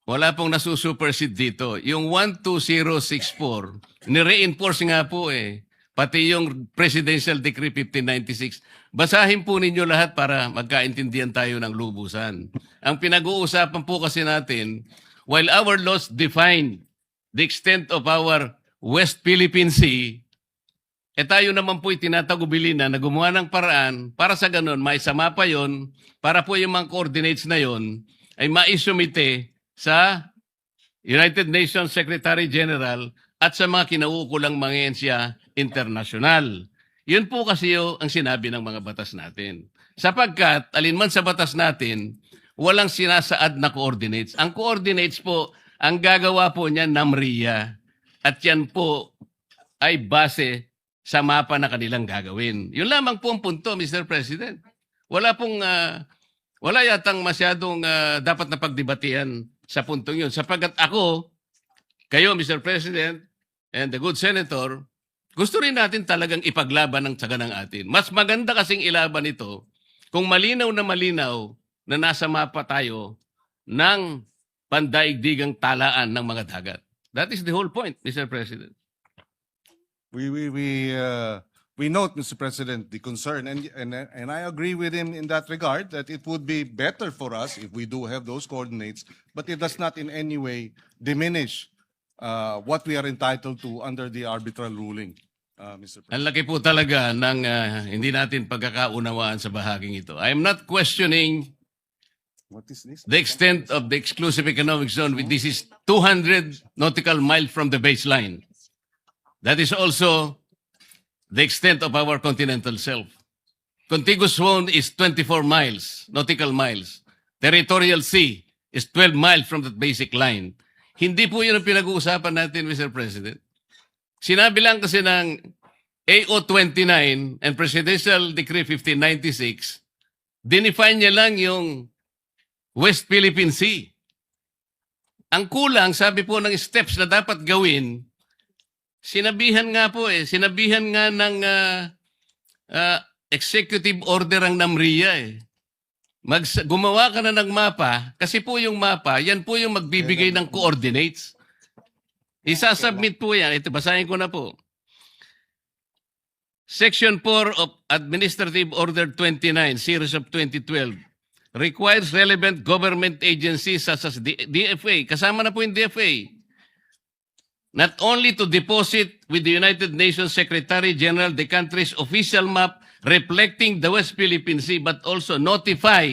Wala pong nasusupersede dito. Yung 12064, ni-reinforce nga po eh. Pati yung Presidential Decree 1596. Basahin po ninyo lahat para magkaintindihan tayo ng lubusan. Ang pinag-uusapan po kasi natin, while our laws define the extent of our West Philippine Sea, tayo naman po tinatagubilin na gumawa ng paraan para sa ganun, maisama pa yon para po yung mga coordinates na yon ay maisumite sa United Nations Secretary General at sa mga kinauukulang mga ensya internasyonal. Yun po kasi ang sinabi ng mga batas natin. Sapagkat, alinman sa batas natin, walang sinasaad na coordinates. Ang coordinates po, ang gagawa po niya NAMRIA. At yan po ay base sa mapa na kanilang gagawin. Yun lamang po ang punto, Mr. President. Wala yatang masyadong dapat na pagdebatihan sa puntong yun. Sapagkat ako, kayo, Mr. President, and the good Senator, gusto rin natin talagang ipaglaban ng tsaga ng atin. Mas maganda kasing ilaban ito kung malinaw na nasa mapa tayo ng pandaigdigang talaan ng mga dagat. That is the whole point, Mr. President. We note, Mr. President, the concern, and I agree with him in that regard, that it would be better for us if we do have those coordinates, but it does not in any way diminish what we are entitled to under the arbitral ruling, Mr. President. Ang laki po talaga ng hindi natin pagkakaunawaan sa bahaging ito. I am not questioning What is this? the extent of the exclusive economic zone. This is 200 nautical miles from the baseline. That is also the extent of our continental shelf. Contiguous zone is 24 miles, nautical miles. Territorial sea is 12 miles from that basic line. Hindi po yun ang pinag-uusapan natin, Mr. President. Sinabi lang kasi ng AO29 and Presidential Decree 1596, dinefine niya lang yung West Philippine Sea. Ang kulang, sabi po ng steps na dapat gawin, sinabihan nga ng executive order ang NAMRIA eh. Gumawa ka na ng mapa, kasi po yung mapa, yan po yung magbibigay ng coordinates. Isasubmit po yan. Ito, basahin ko na po. Section 4 of Administrative Order 29, Series of 2012, requires relevant government agencies such as DFA, kasama na po yung DFA, not only to deposit with the United Nations Secretary General the country's official map reflecting the West Philippine Sea, but also notify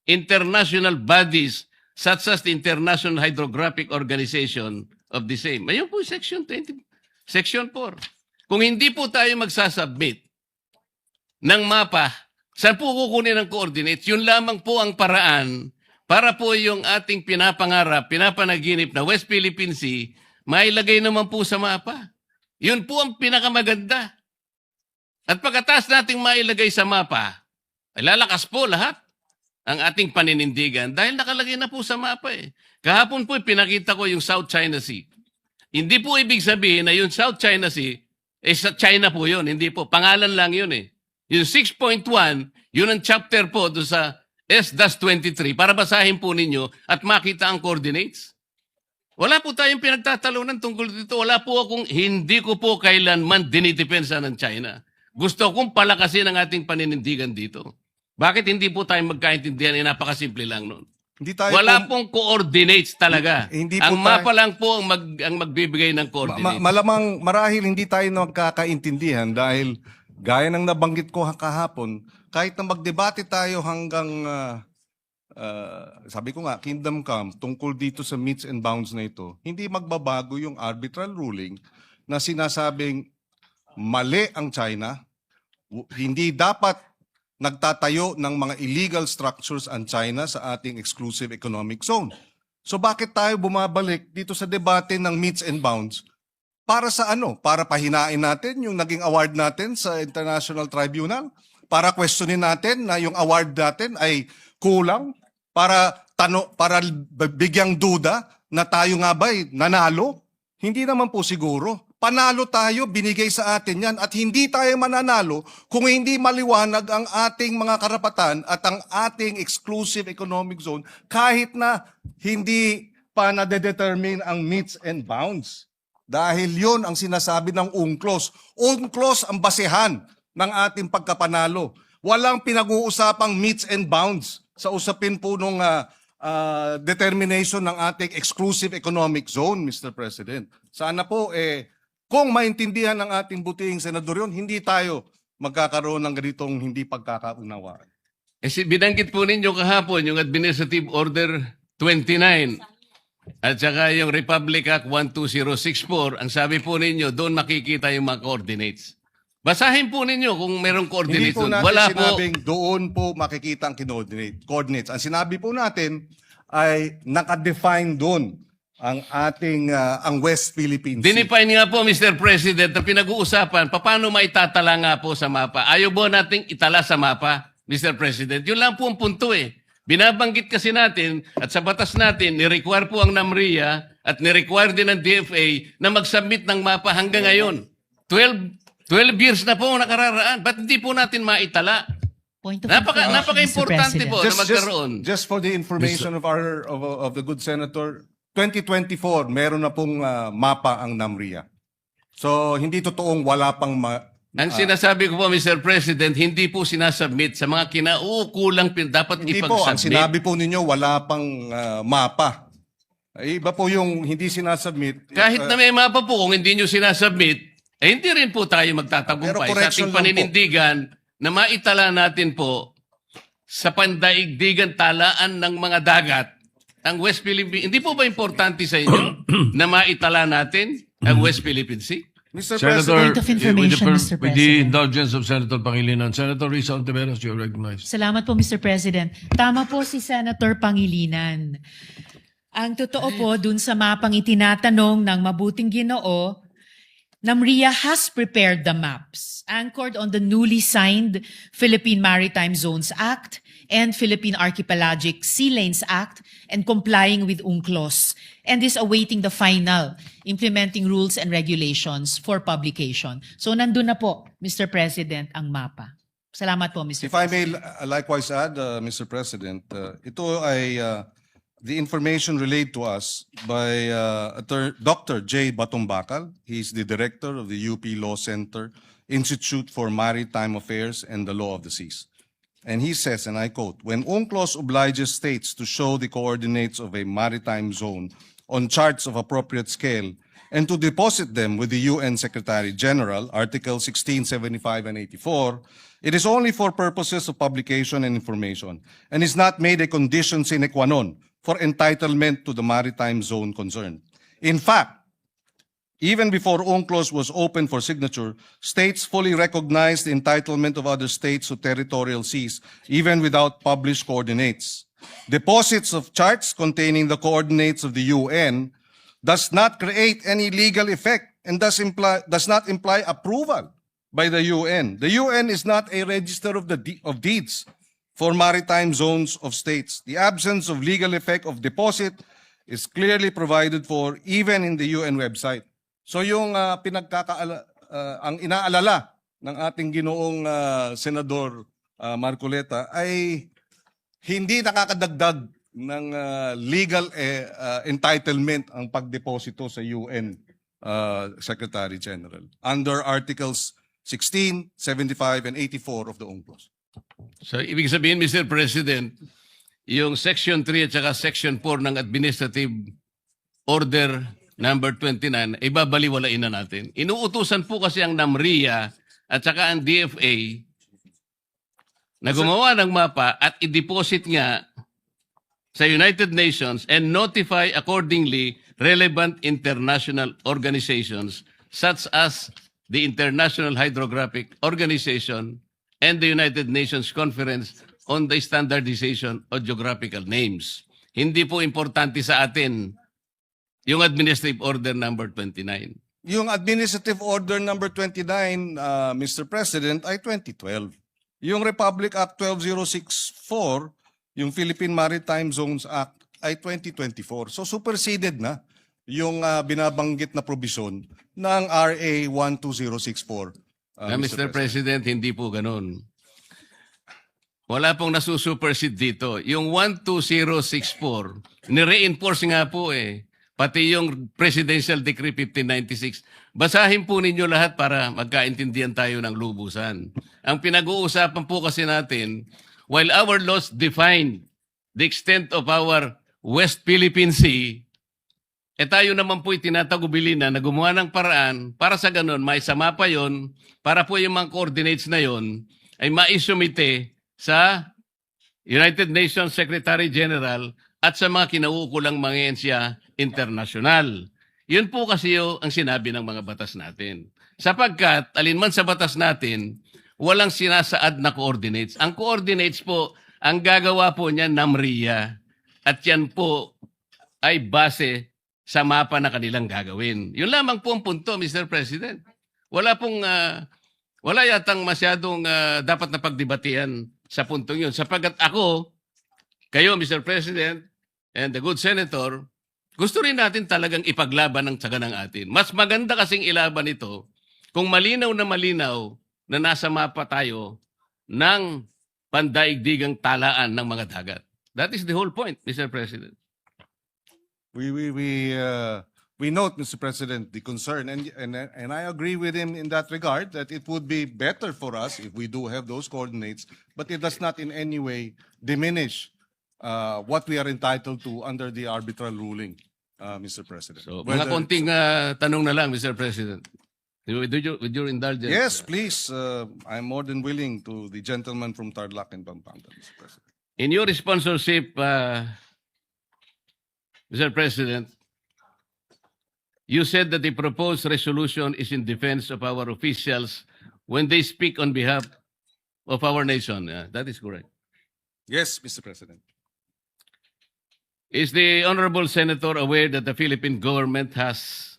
international bodies such as the International Hydrographic Organization of the same. Ayun po, Section 20, Section 4. Kung hindi po tayo magsasubmit ng mapa, saan po kukunin ang coordinates? Yun lamang po ang paraan para po yung ating pinapangarap, pinapanaginip na West Philippine Sea, mailagay naman po sa mapa. Yun po ang pinakamaganda. At pagkatapos nating mailagay sa mapa, ay lalakas po lahat ang ating paninindigan dahil nakalagay na po sa mapa eh. Kahapon po pinakita ko yung South China Sea. Hindi po ibig sabihin na yung South China Sea, sa China po yun. Hindi po. Pangalan lang yun eh. Yung 6.1, yun ang chapter po doon sa S-23 para basahin po ninyo at makita ang coordinates. Wala po tayong pinagtatalunan tungkol dito. Hindi ko po kailanman dinidepensa ng China. Gusto kong palakasin ang ating paninindigan dito. Bakit hindi po tayo magkaintindihan? Napakasimple lang nun. Wala pong coordinates talaga. Ang mapa lang po ang magbibigay ng coordinates. Malamang marahil hindi tayo nagkakaintindihan dahil gaya ng nabanggit ko kahapon, kahit na magdebate tayo hanggang, sabi ko nga, Kingdom Come, tungkol dito sa meets and bounds na ito, hindi magbabago yung arbitral ruling na sinasabing mali ang China, hindi dapat nagtatayo ng mga illegal structures ang China sa ating exclusive economic zone. So bakit tayo bumabalik dito sa debate ng meets and bounds? Para sa ano? Para pahinain natin yung naging award natin sa International Tribunal? Para questionin natin na yung award natin ay kulang? Para bigyang duda na tayo nga ba'y nanalo? Hindi naman po siguro. Panalo tayo, binigay sa atin yan at hindi tayo mananalo kung hindi maliwanag ang ating mga karapatan at ang ating exclusive economic zone kahit na hindi pa nade-determine ang meets and bounds. Dahil yun ang sinasabi ng UNCLOS. UNCLOS ang basehan ng ating pagkapanalo. Walang pinag-uusapang meets and bounds sa usapin po nung determination ng ating exclusive economic zone, Mr. President. Sana po, kung maintindihan ng ating butihing senador yun, hindi tayo magkakaroon ng ganitong hindi pagkakaunawaan. Binanggit po ninyo kahapon yung Administrative Order 29 at saka yung Republic Act 12064. Ang sabi po ninyo, doon makikita yung mga coordinates. Basahin po ninyo kung merong Hindi coordinates po doon. natin Wala po. sinabing doon po makikita ang coordinates. Ang sinabi po natin ay nakadefine doon ang ating ang West Philippine Sea. Dinefine nga po, Mr. President, na pinag-uusapan, paano maitatala nga po sa mapa? Ayaw po nating itala sa mapa, Mr. President. Yun lang po ang punto eh. Binabanggit kasi natin at sa batas natin, ni-require po ang NAMRIA at ni-require din ng DFA na mag-submit ng mapa hanggang ngayon. 12 years na po nakararaan. Ba't hindi po natin maitala? Point of information, Mr. Napaka-importante President. po na magkaroon. Just for the information of our of the good senator, 2024 meron na pong mapa ang NAMRIA. So hindi totoong wala pang Ang sinasabi ko po, Mr. President, hindi po sinasubmit sa mga kinaukulang dapat hindi po ang ipag-submit. sinabi po ninyo wala pang mapa. Iba po yung hindi sinasubmit. Kahit na may mapa po, kung hindi nyo sinasubmit, hindi rin po tayo magtatagumpay Pero sa correction ating lang po. paninindigan na maitala natin po sa pandaigdigan talaan ng mga dagat ang West Philippine. Hindi po ba importante sa inyo na maitala natin ang West Philippine Sea? Mr. Senator, Point of information, Mr. with the President. indulgence of Senator Pangilinan, Senator Risa Ontiveros, you're recognized. Salamat po, Mr. President. Tama po si Senator Pangilinan. Ang totoo po, dun sa mapang itinatanong ng mabuting Ginoo, NAMRIA has prepared the maps anchored on the newly signed Philippine Maritime Zones Act and Philippine Archipelagic Sea Lanes Act and complying with UNCLOS and is awaiting the final implementing rules and regulations for publication. So nandun na po, Mr. President, ang mapa. Salamat po, Mr. If I President. may likewise add, Mr. President, ito ay the information relayed to us by Dr. J. Batumbakal. He's the director of the UP Law Center, Institute for Maritime Affairs and the Law of the Seas. And he says, and I quote, when UNCLOS obliges states to show the coordinates of a maritime zone on charts of appropriate scale and to deposit them with the UN Secretary General, Article 16, 75, and 84, it is only for purposes of publication and information and is not made a condition sine qua non for entitlement to the maritime zone concerned. In fact, even before UNCLOS was open for signature, states fully recognized the entitlement of other states to territorial seas, even without published coordinates. Deposits of charts containing the coordinates of the UN does not create any legal effect and does not imply approval by the UN. The UN is not a register of deeds for maritime zones of states. The absence of legal effect of deposit is clearly provided for even in the UN website. So yung ang inaalala ng ating ginoong Senador Marcoleta ay hindi nakakadagdag ng legal entitlement ang pagdeposito sa UN Secretary General under Articles 16, 75, and 84 of the UNCLOS. So, ibig sabihin, Mr. President, yung Section 3 at saka Section 4 ng Administrative Order number 29, ibabaliwalain na natin. Inuutusan po kasi ang NAMRIA at saka ang DFA na gumawa ng mapa at i-deposit nga sa United Nations and notify accordingly relevant international organizations such as the International Hydrographic Organization and the United Nations Conference on the Standardization of Geographical Names. Hindi po importante sa atin yung Administrative Order number 29. Yung Administrative Order number 29, Mr. President, ay 2012. Yung Republic Act 12064, yung Philippine Maritime Zones Act, ay 2024. So superseded na yung binabanggit na provision ng RA 12064. Mr. President, hindi po ganun. Wala pong nasusupersede dito. Yung 12064, nire-enforce nga po eh. Pati yung Presidential Decree 1596. Basahin po ninyo lahat para magkaintindihan tayo ng lubusan. Ang pinag-uusapan po kasi natin, while our laws define the extent of our West Philippine Sea, tayo naman po itinatagubilin na gumawa ng paraan para sa ganun, may sama pa yon para po yung mga coordinates na yon ay maisumite sa United Nations Secretary General at sa mga kinauukulang mga ehensya internasyonal. Yun po kasi ang sinabi ng mga batas natin. Sapagkat, alinman sa batas natin, walang sinasaad na coordinates. Ang coordinates po, ang gagawa po niya NAMRIA. At yan po ay base sa mapa na kanilang gagawin. Yun lamang po ang punto, Mr. President. Wala yatang masyadong dapat na pagdebatihan sa puntong yun. Sapagkat ako, kayo, Mr. President, and the good Senator, gusto rin natin talagang ipaglaban ng tsaga ng atin. Mas maganda kasing ilaban ito kung malinaw na nasa mapa tayo ng pandaigdigang talaan ng mga dagat. That is the whole point, Mr. President. We note, Mr. President, the concern, and I agree with him in that regard that it would be better for us if we do have those coordinates, but it does not in any way diminish what we are entitled to under the arbitral ruling, Mr. President. So, Whether mga konting tanong na lang, Mr. President. With your indulgence. Yes, please. I'm more than willing to the gentleman from Tarlac and Pampanga, Mr. President. In your sponsorship, Mr. President, you said that the proposed resolution is in defense of our officials when they speak on behalf of our nation. That is correct. Yes, Mr. President. Is the Honorable Senator aware that the Philippine government has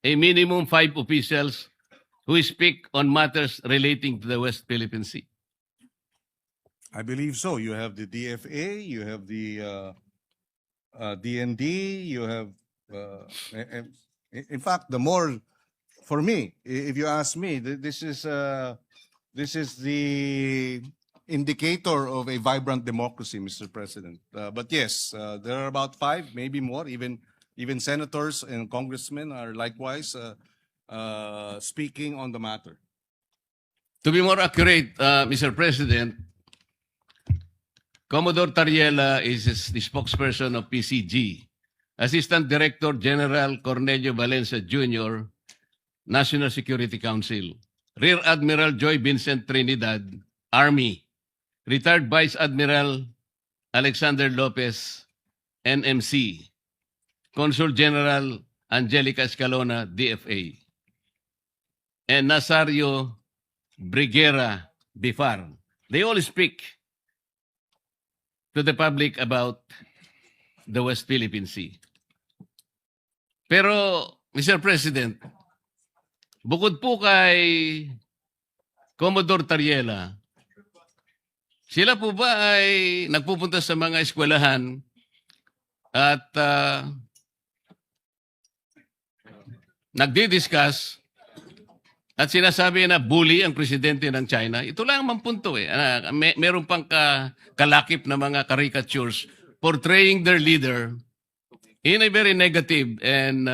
a minimum 5 officials who speak on matters relating to the West Philippine Sea? I believe so. You have the DFA, you have the DND, you have, in fact, the more, for me, if you ask me, this is the indicator of a vibrant democracy, Mr. President. But yes, there are about 5, maybe more. Even senators and congressmen are likewise speaking on the matter. To be more accurate, Mr. President, Commodore Tariela is the spokesperson of PCG. Assistant Director General Cornelio Valencia Jr., National Security Council. Rear Admiral Joy Vincent Trinidad, Army. Retired Vice Admiral Alexander Lopez, NMC. Consul General Angelica Escalona, DFA. And Nazario Briguera Bifar. They all speak to the public about the West Philippine Sea. Pero, Mr. President, bukod po kay Commodore Tariela, sila po ba ay nagpupunta sa mga eskwelahan at nagdi-discuss at sinasabi na bully ang presidente ng China? Ito lang ang punto eh. Meron pang kalakip na mga caricatures portraying their leader in a very negative and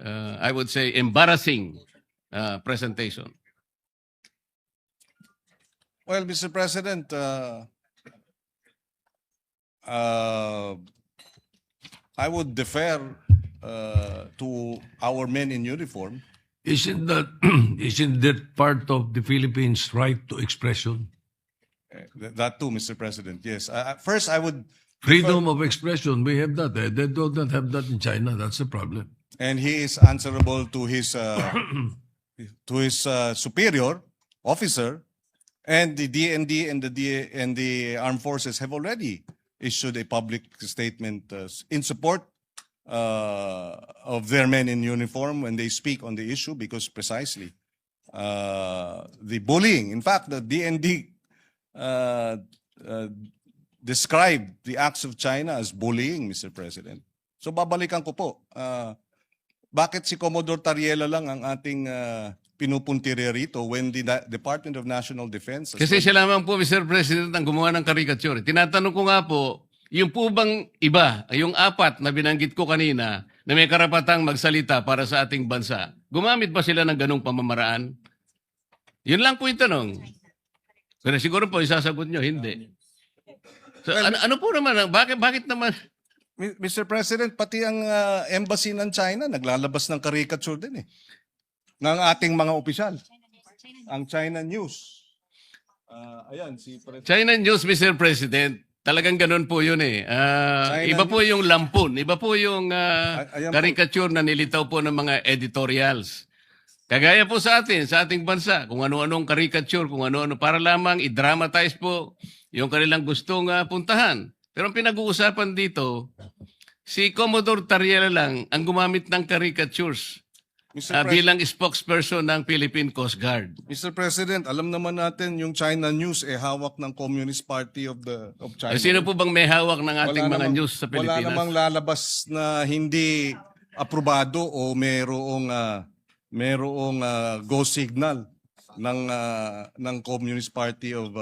I would say embarrassing presentation. Well, Mr. President, I would defer to our men in uniform. Isn't that part of the Philippines' right to expression? That too, Mr. President. Yes. First, I would. Freedom of expression, we have that. They do not have that in China. That's the problem. And he is answerable to his superior officer, and the DND and the armed forces have already issued a public statement in support of their men in uniform when they speak on the issue, because precisely the bullying. In fact, the DND described the acts of China as bullying, Mr. President. So babalikan ko po. Bakit si Commodore Tariela lang ang ating pinupuntiri rito when the Department of National Defense... Kasi siya lamang po, Mr. President, ang gumawa ng caricature. Tinatanong ko nga po, yung po bang iba, yung apat na binanggit ko kanina, na may karapatang magsalita para sa ating bansa, gumamit ba sila ng ganong pamamaraan? Yun lang po yung tanong. Pero siguro po, isasagot nyo, hindi. So, ano po naman, bakit naman? Mr. President, pati ang embassy ng China naglalabas ng caricature din ng ating mga opisyal. Ang China News. Ayan, si President. China News, Mr. President, talagang ganun po yun Iba po yung lampun, iba po yung ayan po. caricature na nilitaw po ng mga editorials. Kagaya po sa ating bansa, kung ano-anong caricature, kung ano-ano, para lamang i-dramatize po yung kanilang gustong puntahan. Pero ang pinag-uusapan dito, si Commodore Tariela lang ang gumamit ng caricatures bilang spokesperson ng Philippine Coast Guard. Mr. President, alam naman natin yung China News hawak ng Communist Party of China. Sino po bang may hawak ng ating mga news sa Wala Pilipinas? namang lalabas na hindi aprobado o merong go signal ng Communist Party of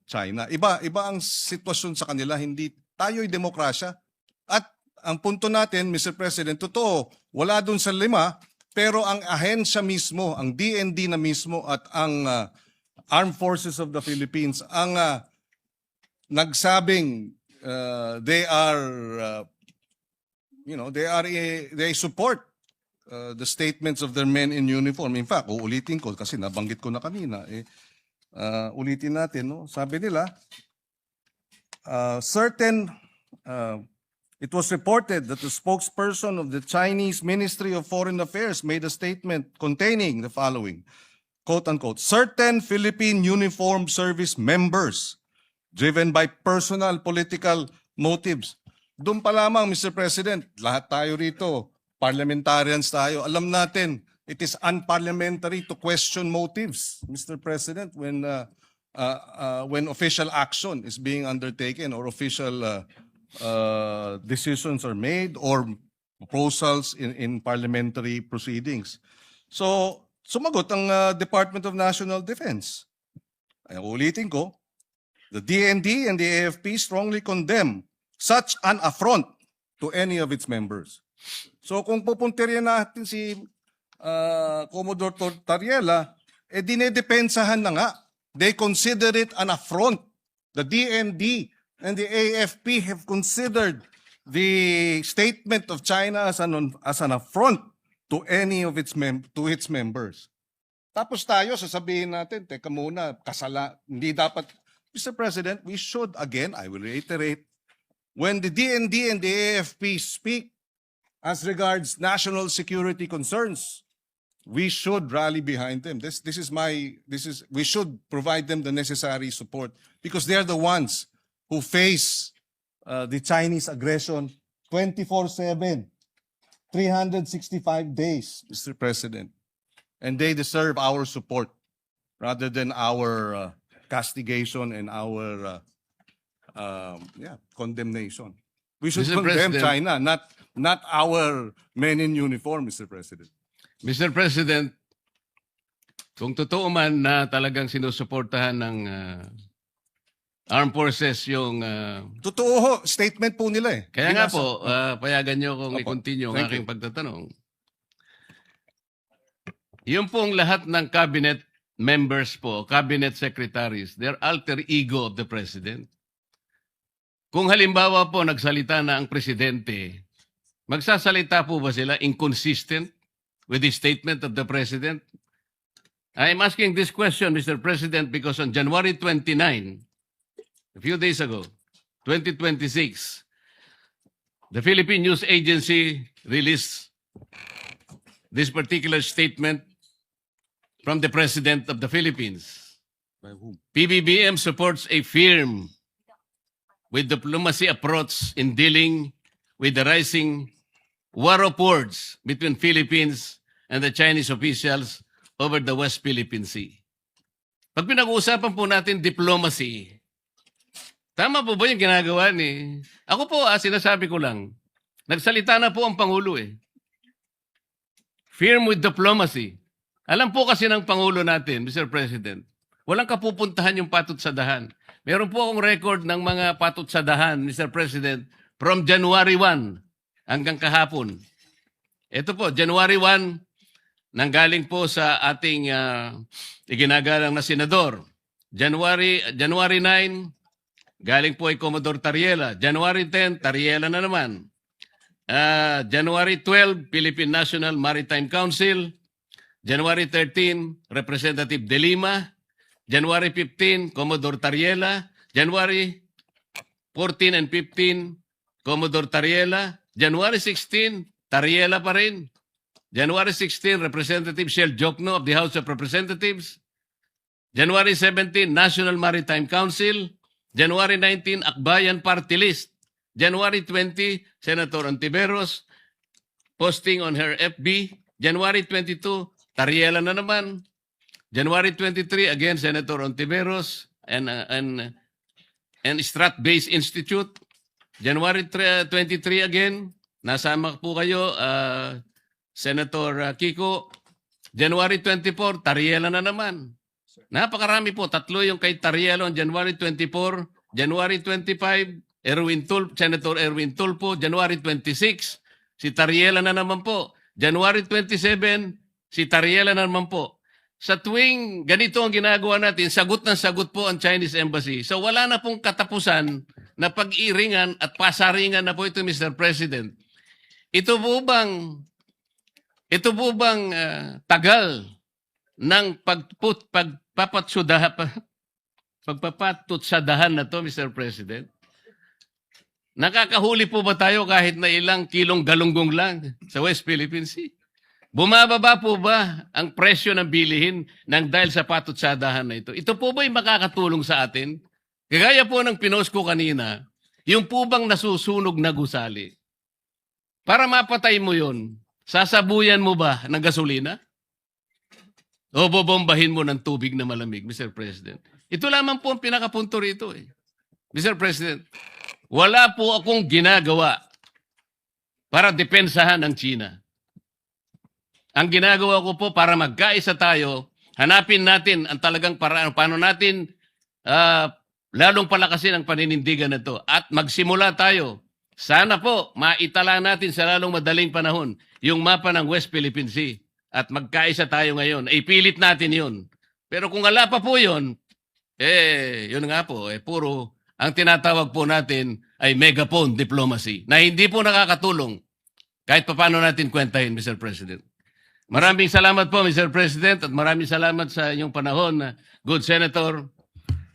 China. Iba ang sitwasyon sa kanila, hindi tayo'y demokrasya. At ang punto natin, Mr. President, totoo, wala dun sa 5, pero ang ahensya mismo, ang DND na mismo at ang Armed Forces of the Philippines ang nagsabing they support the statements of their men in uniform. In fact, uulitin ko kasi nabanggit ko na kanina. Ulitin natin, no? Sabi nila, it was reported that the spokesperson of the Chinese Ministry of Foreign Affairs made a statement containing the following, quote unquote, certain Philippine Uniformed Service members driven by personal political motives. Doon pa lamang, Mr. President, lahat tayo rito, parliamentarians tayo, alam natin, it is unparliamentary to question motives, Mr. President, when official action is being undertaken or official decisions are made or proposals in parliamentary proceedings. So, sumagot ang Department of National Defense. Ay, ulitin ko, the DND and the AFP strongly condemn such an affront to any of its members. So, kung pupuntiryan natin si Commodore Tariela, dinedepensahan na nga. They consider it an affront. The DND and the AFP have considered the statement of China as an affront to any of its members. Tapos tayo sasabihin natin, teka muna, hindi dapat. Mr. President, we should, again, I will reiterate, when the DND and the AFP speak as regards national security concerns, we should rally behind them. We should provide them the necessary support because they're the ones who face the Chinese aggression 24/7, 365 days, Mr. President. And they deserve our support rather than our castigation and our condemnation. We should Mr. condemn President. China, not our men in uniform, Mr. President. Mr. President, kung totoo man na talagang sinusuportahan ng armed forces yung... Totoo ho, statement po nila eh. Kaya nga Binasa. po, payagan nyo kung Opo. i-continue ang Thank aking pagtatanong. Yung pong lahat ng cabinet members po, cabinet secretaries, they're alter ego of the president. Kung halimbawa po nagsalita na ang presidente, magsasalita po ba sila inconsistent with the statement of the president? I'm asking this question, Mr. President, because on January 29, a few days ago, 2026, the Philippine News Agency released this particular statement from the President of the Philippines. By whom? PBBM supports a firm with diplomacy approach in dealing with the rising war of words between Philippines and the Chinese officials over the West Philippine Sea. Pag pinag-uusapan po natin diplomacy, tama po ba yung ginagawa ni... Ako po, sinasabi ko lang, nagsalita na po ang Pangulo eh. Firm with diplomacy. Alam po kasi ng Pangulo natin, Mr. President, walang kapupuntahan yung patut sa dahan. Meron po akong record ng mga patut sa dahan, Mr. President, from January 1 hanggang kahapon. Ito po, January 1, nanggaling po sa ating iginagalang na senador. January 9, galing po ay Commodore Tariela. January 10, Tariela na naman. January 12, Philippine National Maritime Council. January 13, Representative De Lima. January 15, Commodore Tariela. January 14 and 15, Commodore Tariela. January 16, Tariela pa rin. January 16, Representative Shell Jokno of the House of Representatives. January 17, National Maritime Council. January 19, Akbayan Party List. January 20, Senator Ontiveros, posting on her FB. January 22, Tariela na naman. January 23, again, Senator Ontiveros and Strat-Based Institute. January 23 again, nasama po kayo, Senator Kiko. January 24, Tariela na naman. Napakarami po. 3 yung kay Tariela on January 24. January 25, Senator Erwin Tulfo. January 26, si Tariela na naman po. January 27, si Tariela na naman po. Sa tuwing ganito ang ginagawa natin, sagot ng sagot po ang Chinese Embassy. So wala na pong katapusan na pag-iringan at pasaringan na po ito, Mr. President. Ito po bang tagal ng pagpapatsadahan na to, Mr. President? Nakakahuli po ba tayo kahit na ilang kilong galunggong lang sa West Philippine Sea? Bumababa po ba ang presyo ng bilihin ng dahil sa patutsadahan na ito? Ito po ba'y makakatulong sa atin? Kagaya po ng pinost ko kanina, yung po bang nasusunog na gusali? Para mapatay mo yon, sasabuyan mo ba ng gasolina? O bobombahin mo ng tubig na malamig, Mr. President? Ito lamang po ang pinakapunto rito. Mr. President, wala po akong ginagawa para depensahan ang China. Ang ginagawa ko po para magkaisa tayo, hanapin natin ang talagang paraan, paano natin lalong palakasin ang paninindigan na ito. At magsimula tayo. Sana po, maitala natin sa lalong madaling panahon yung mapa ng West Philippine Sea. At magkaisa tayo ngayon. Ipilit natin yun. Pero kung wala pa po yun, yun nga po, puro ang tinatawag po natin ay megaphone diplomacy na hindi po nakakatulong kahit paano natin kwentahin, Mr. President. Maraming salamat po, Mr. President, at maraming salamat sa inyong panahon, good Senator.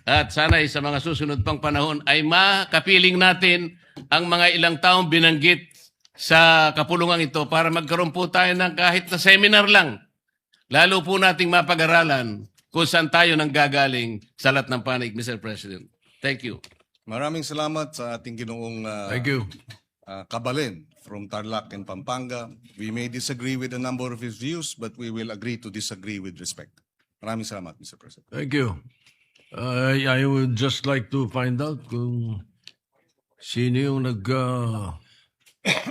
At sana sa mga susunod pang panahon ay makapiling natin ang mga ilang taong binanggit sa kapulungan ito para magkaroon po tayo ng kahit na seminar lang. Lalo po nating mapag-aralan kung saan tayo nang gagaling sa lahat ng panig, Mr. President. Thank you. Maraming salamat sa ating ginoong Thank you. Kabalin from Tarlac and Pampanga. We may disagree with a number of his views, but we will agree to disagree with respect. Maraming salamat, Mr. President. Thank you. I would just like to find out kung sino yung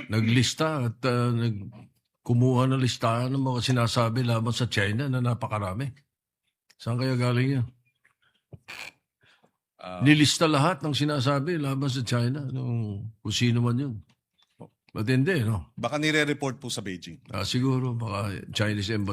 naglista at kumuha ng listahan ng mga sinasabi laban sa China na napakarami. Saan kaya galing yan? Nilista lahat ng sinasabi laban sa China, kung sino man yun. Ba't hindi, no? Baka nire-report po sa Beijing. Siguro, baka Chinese Embassy.